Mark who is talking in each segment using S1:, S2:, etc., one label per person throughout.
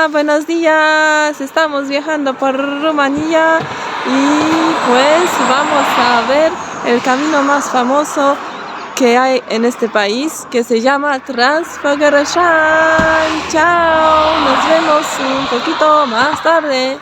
S1: Buenos días, estamos viajando por Rumanía y pues vamos a ver el camino más famoso que hay en este país, que se llama Transfagarasan. Chao, nos vemos un poquito más tarde.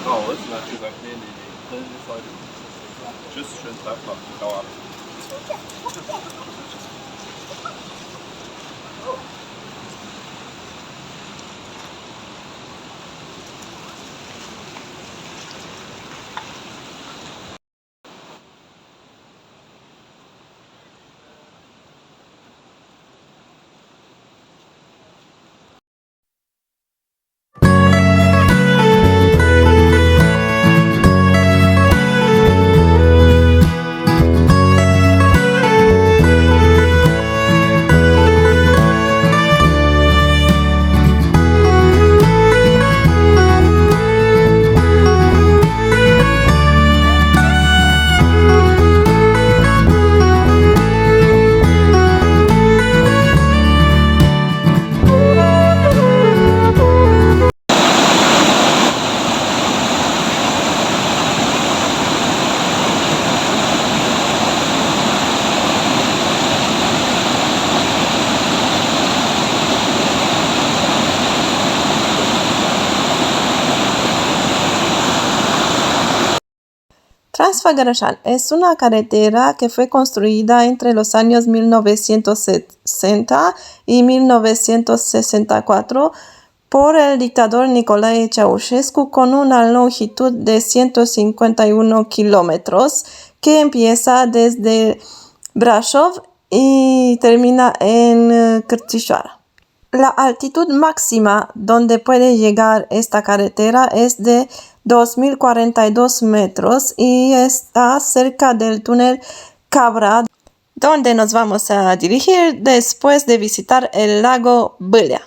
S2: Raus, und hat gesagt, nee, Grillen ist heute nicht. Tschüss, schönen Tag noch, Dauer.
S1: Transfagarasan es una carretera que fue construida entre los años 1960 y 1964 por el dictador Nicolae Ceausescu con una longitud de 151 kilómetros que empieza desde Brașov y termina en Crișoara. La altitud máxima donde puede llegar esta carretera es de 2042 metros y está cerca del túnel Capra, donde nos vamos a dirigir después de visitar el lago Bâlea.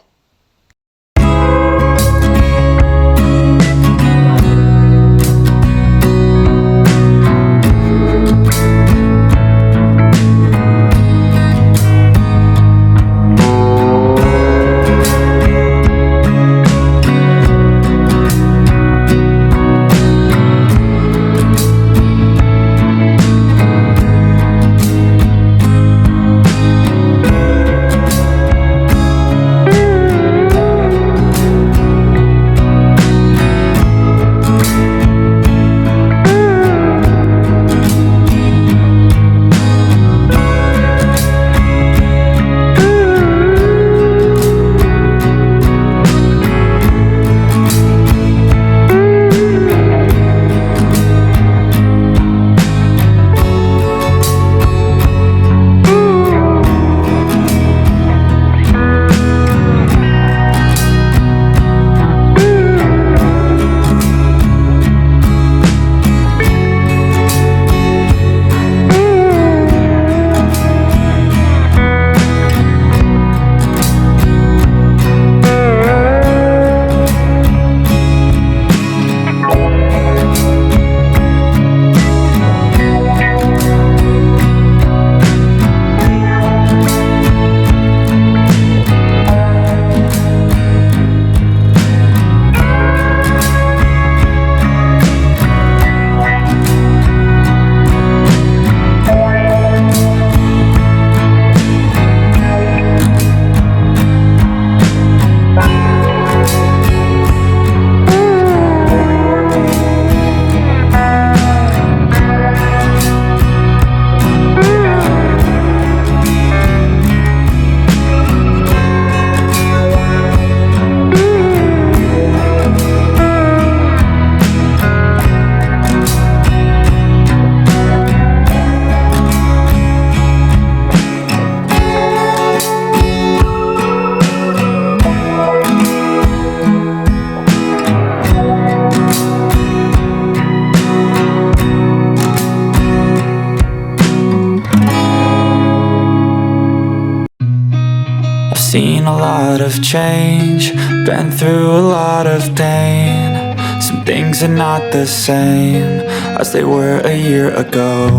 S3: seen a lot of change, been through a lot of pain. Some things are not the same as they were a year ago,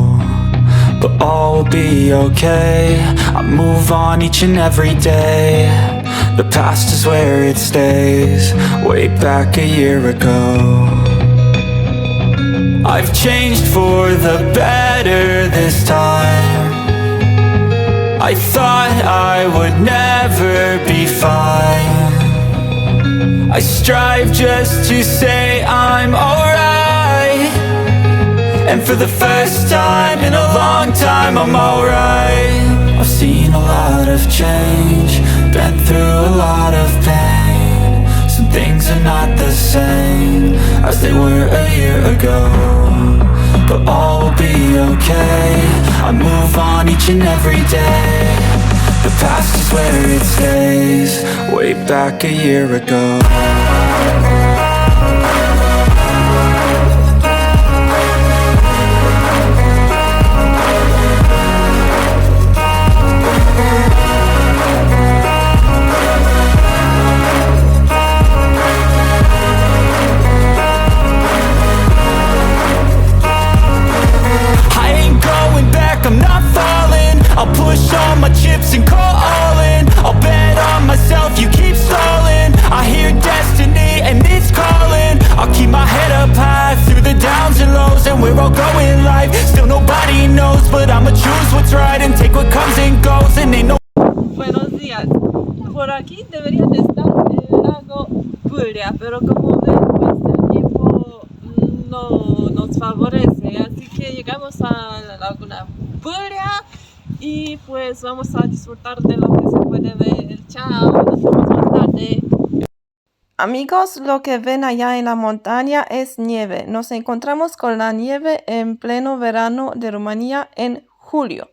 S3: but all will be okay. I move on each and every day. The past is where it stays, way back a year ago. I've changed for the better this time. I thought I would never be fine. I strive just to say I'm alright, and for the first time in a long time I'm alright. I've seen a lot of change, been through a lot of pain. Some things are not the same as they were a year ago, but all will be okay. I move on each and every day. The past is where it stays, way back a year ago. I'm not falling, I'll push all my chips and call all in. I'll bet on myself, you keep stalling. I hear destiny and it's calling. I'll keep my head up high through the downs and lows, and we're all going life. Still nobody knows, but I'ma choose what's right and take what comes and goes, and ain't no...
S1: Buenos días. Por aquí debería de estar el lago Bâlea, pero como ven, pues el tiempo no nos favorece, así que llegamos a la laguna Bâlea y pues vamos a disfrutar de lo que se puede ver. Chao, nos vemos más tarde. Amigos, lo que ven allá en la montaña es nieve. Nos encontramos con la nieve en pleno verano de Rumanía en julio.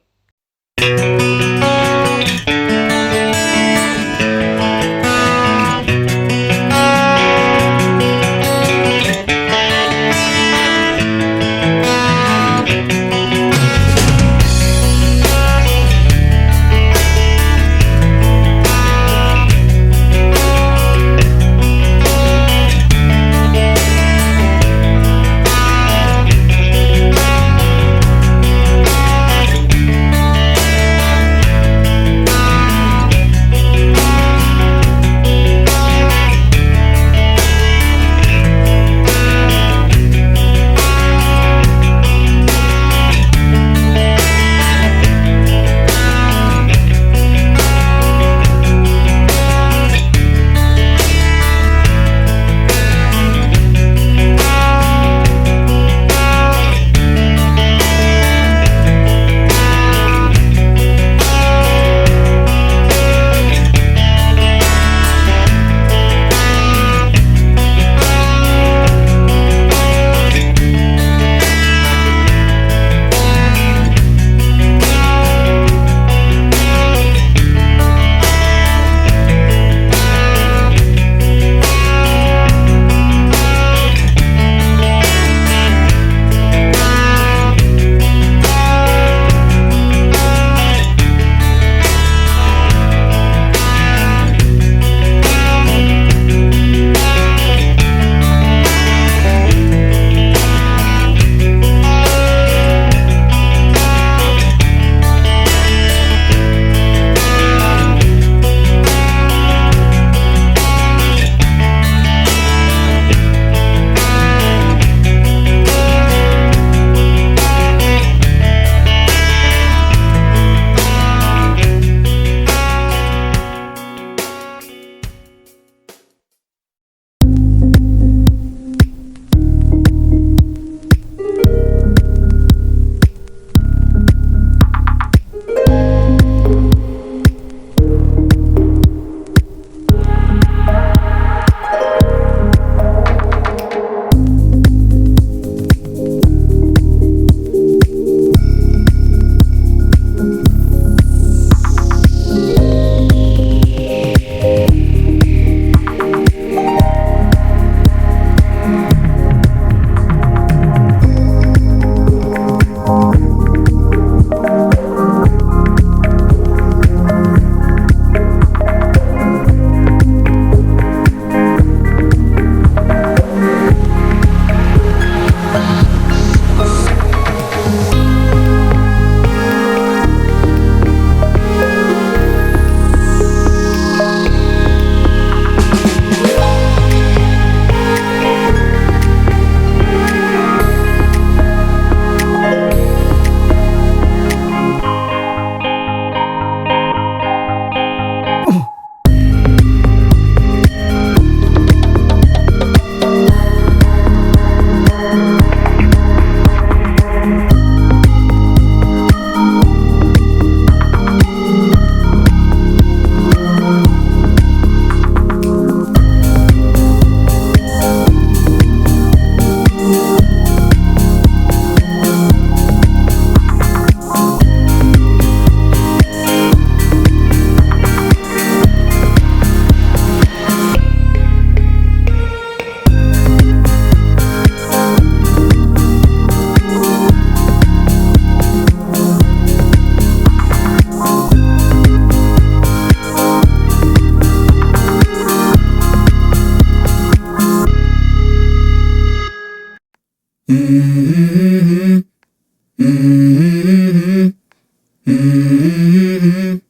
S3: Let's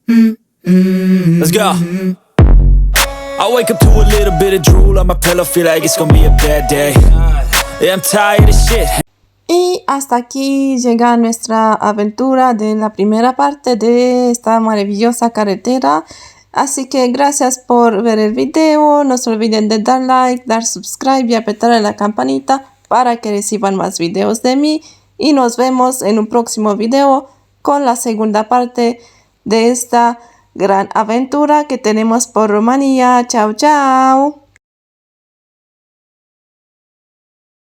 S3: go. I wake up to a little bit of drool on my pillow, feel like it's gonna be a bad day. Yeah, I'm tired of shit.
S1: Y hasta aquí llega nuestra aventura de la primera parte de esta maravillosa carretera. Así que gracias por ver el video. No se olviden de dar like, dar subscribe y apretar a la campanita para que reciban más videos de mí. Y nos vemos en un próximo video con la segunda parte de esta gran aventura que tenemos por Rumanía. Chao, chao.